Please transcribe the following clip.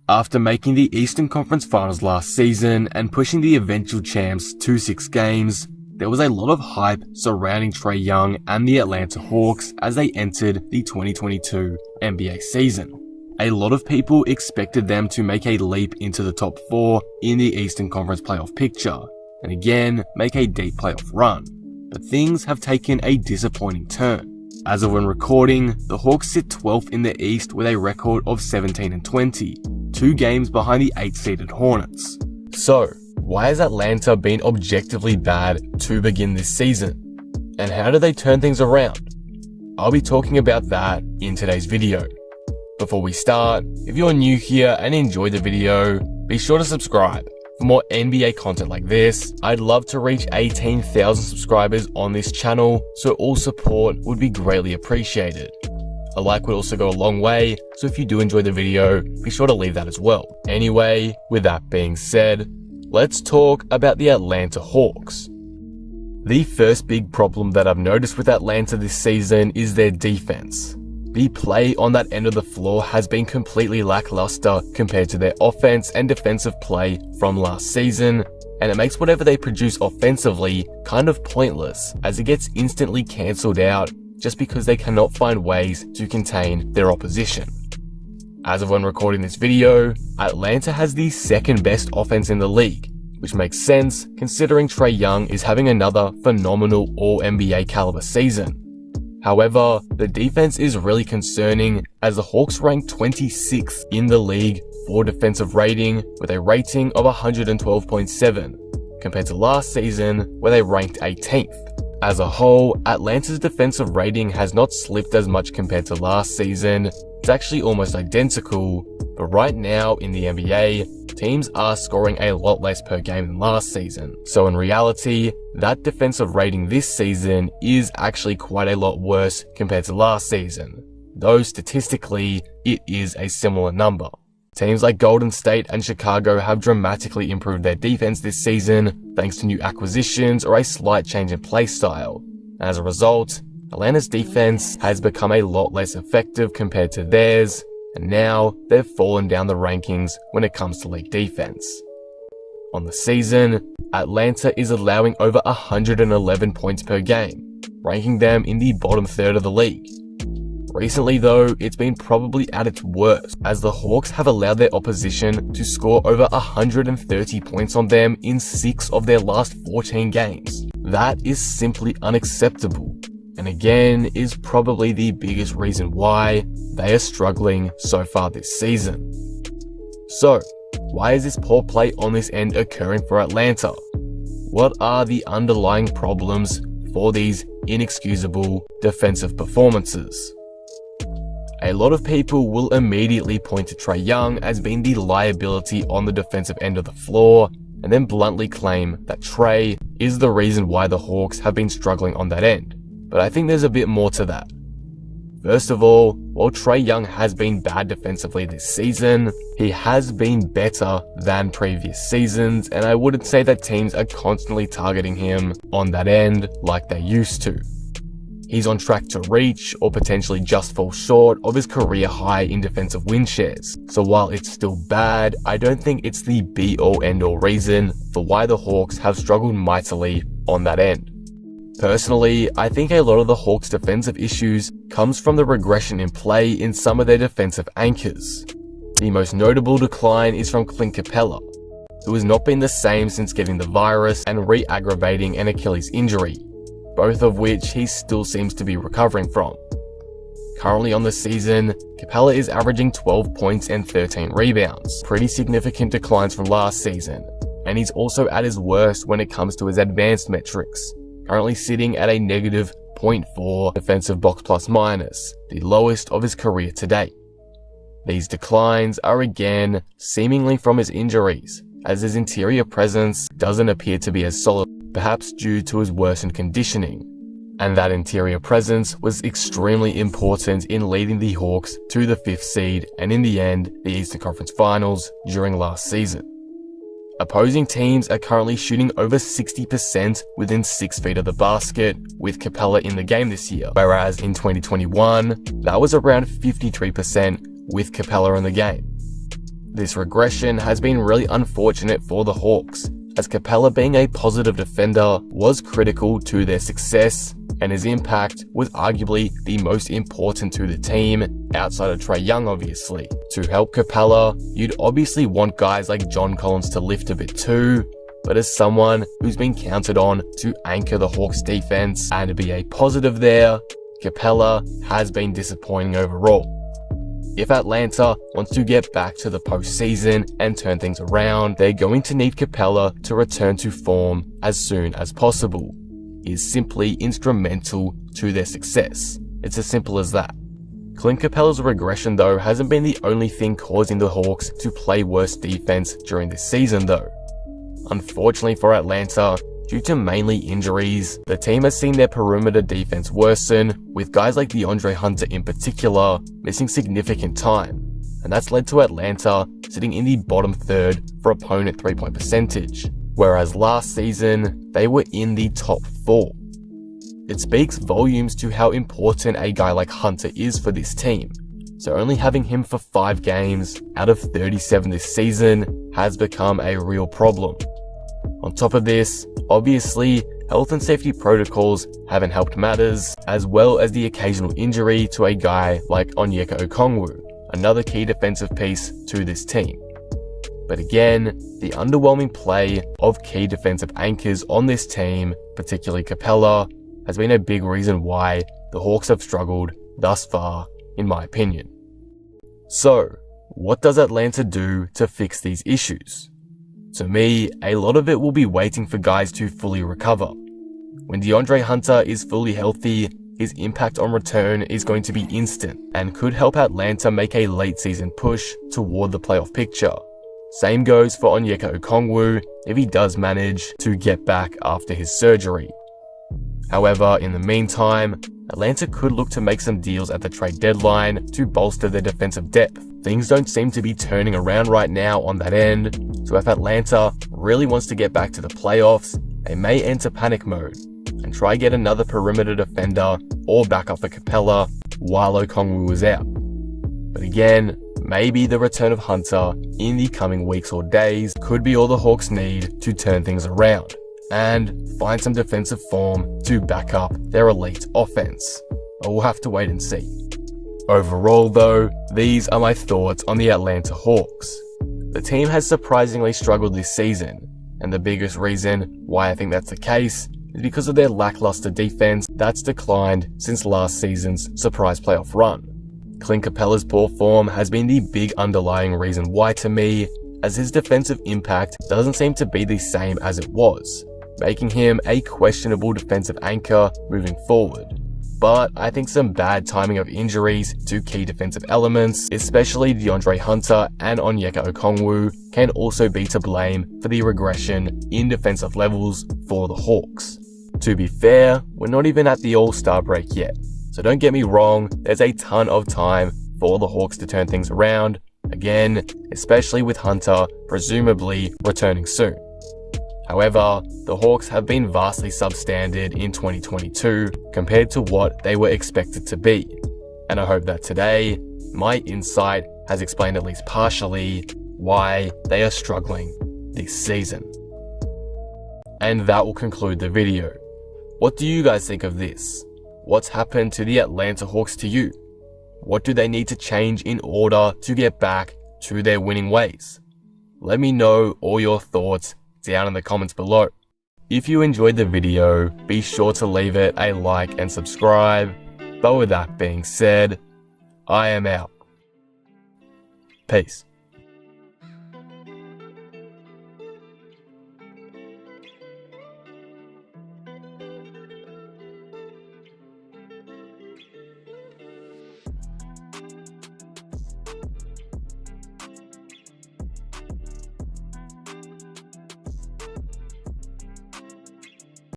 After making the Eastern Conference Finals last season and pushing the eventual champs to 6 games, there was a lot of hype surrounding Trae Young and the Atlanta Hawks as they entered the 2022 NBA season. A lot of people expected them to make a leap into the top 4 in the Eastern Conference playoff picture, and again, make a deep playoff run. But things have taken a disappointing turn. As of when recording, the Hawks sit 12th in the East with a record of 17-20, 2 games behind the 8th-seeded Hornets. So, why has Atlanta been objectively bad to begin this season? And how do they turn things around? I'll be talking about that in today's video. Before we start, if you're new here and enjoy the video, be sure to subscribe. For more NBA content like this, I'd love to reach 18,000 subscribers on this channel, so all support would be greatly appreciated. A like would also go a long way, so if you do enjoy the video, be sure to leave that as well. Anyway, with that being said, let's talk about the Atlanta Hawks. The first big problem that I've noticed with Atlanta this season is their defense. The play on that end of the floor has been completely lackluster compared to their offense and defensive play from last season, and it makes whatever they produce offensively kind of pointless, as it gets instantly cancelled out just because they cannot find ways to contain their opposition. As of when recording this video, Atlanta has the second best offense in the league, which makes sense considering Trae Young is having another phenomenal All-NBA caliber season. However, the defense is really concerning as the Hawks rank 26th in the league for defensive rating with a rating of 112.7 compared to last season where they ranked 18th. As a whole, Atlanta's defensive rating has not slipped as much compared to last season. It's actually almost identical, but right now in the NBA, teams are scoring a lot less per game than last season. So in reality, that defensive rating this season is actually quite a lot worse compared to last season, though statistically, it is a similar number. Teams like Golden State and Chicago have dramatically improved their defense this season thanks to new acquisitions or a slight change in play style. As a result, Atlanta's defense has become a lot less effective compared to theirs, and now they've fallen down the rankings when it comes to league defense. On the season, Atlanta is allowing over 111 points per game, ranking them in the bottom third of the league. Recently though, it's been probably at its worst, as the Hawks have allowed their opposition to score over 130 points on them in 6 of their last 14 games. That is simply unacceptable, and again is probably the biggest reason why they are struggling so far this season. So, why is this poor play on this end occurring for Atlanta? What are the underlying problems for these inexcusable defensive performances? A lot of people will immediately point to Trae Young as being the liability on the defensive end of the floor, and then bluntly claim that Trae is the reason why the Hawks have been struggling on that end. But I think there's a bit more to that. First of all, while Trae Young has been bad defensively this season, he has been better than previous seasons, and I wouldn't say that teams are constantly targeting him on that end like they used to. He's on track to reach, or potentially just fall short, of his career high in defensive win shares. So while it's still bad, I don't think it's the be-all end-all reason for why the Hawks have struggled mightily on that end. Personally, I think a lot of the Hawks' defensive issues comes from the regression in play in some of their defensive anchors. The most notable decline is from Clint Capela, who has not been the same since getting the virus and re-aggravating an Achilles injury, both of which he still seems to be recovering from. Currently on the season, Capela is averaging 12 points and 13 rebounds, pretty significant declines from last season, and he's also at his worst when it comes to his advanced metrics, currently sitting at a negative 0.4 defensive box plus minus, the lowest of his career to date. These declines are again seemingly from his injuries, as his interior presence doesn't appear to be as solid, perhaps due to his worsened conditioning, and that interior presence was extremely important in leading the Hawks to the 5th seed and in the end, the Eastern Conference Finals during last season. Opposing teams are currently shooting over 60% within 6 feet of the basket with Capela in the game this year, whereas in 2021, that was around 53% with Capela in the game. This regression has been really unfortunate for the Hawks, as Capela being a positive defender was critical to their success, and his impact was arguably the most important to the team, outside of Trae Young obviously. To help Capela, you'd obviously want guys like John Collins to lift a bit too, but as someone who's been counted on to anchor the Hawks defense and be a positive there, Capela has been disappointing overall. If Atlanta wants to get back to the postseason and turn things around, they're going to need Capela to return to form as soon as possible. He is simply instrumental to their success. It's as simple as that. Clint Capela's regression though hasn't been the only thing causing the Hawks to play worse defense during this season though. Unfortunately for Atlanta, due to mainly injuries, the team has seen their perimeter defense worsen, with guys like DeAndre Hunter in particular missing significant time, and that's led to Atlanta sitting in the bottom third for opponent 3-point percentage, whereas last season they were in the top 4. It speaks volumes to how important a guy like Hunter is for this team, so only having him for 5 games out of 37 this season has become a real problem. On top of this, obviously, health and safety protocols haven't helped matters, as well as the occasional injury to a guy like Onyeka Okongwu, another key defensive piece to this team. But again, the underwhelming play of key defensive anchors on this team, particularly Capela, has been a big reason why the Hawks have struggled thus far, in my opinion. So, what does Atlanta do to fix these issues? To me, a lot of it will be waiting for guys to fully recover. When DeAndre Hunter is fully healthy, his impact on return is going to be instant and could help Atlanta make a late season push toward the playoff picture. Same goes for Onyeka Okongwu if he does manage to get back after his surgery. However, in the meantime, Atlanta could look to make some deals at the trade deadline to bolster their defensive depth. Things don't seem to be turning around right now on that end, so if Atlanta really wants to get back to the playoffs, they may enter panic mode and try get another perimeter defender or backup for Capela while Okongwu is out. But again, maybe the return of Hunter in the coming weeks or days could be all the Hawks need to turn things around and find some defensive form to back up their elite offense. But we'll have to wait and see. Overall though, these are my thoughts on the Atlanta Hawks. The team has surprisingly struggled this season, and the biggest reason why I think that's the case is because of their lackluster defense that's declined since last season's surprise playoff run. Clint Capela's poor form has been the big underlying reason why to me, as his defensive impact doesn't seem to be the same as it was, making him a questionable defensive anchor moving forward. But I think some bad timing of injuries to key defensive elements, especially DeAndre Hunter and Onyeka Okongwu, can also be to blame for the regression in defensive levels for the Hawks. To be fair, we're not even at the All-Star break yet, so don't get me wrong, there's a ton of time for the Hawks to turn things around, again, especially with Hunter presumably returning soon. However, the Hawks have been vastly substandard in 2022 compared to what they were expected to be, and I hope that today, my insight has explained at least partially why they are struggling this season. And that will conclude the video. What do you guys think of this? What's happened to the Atlanta Hawks to you? What do they need to change in order to get back to their winning ways? Let me know all your thoughts down in the comments below. If you enjoyed the video, be sure to leave it a like and subscribe. But with that being said, I am out. Peace.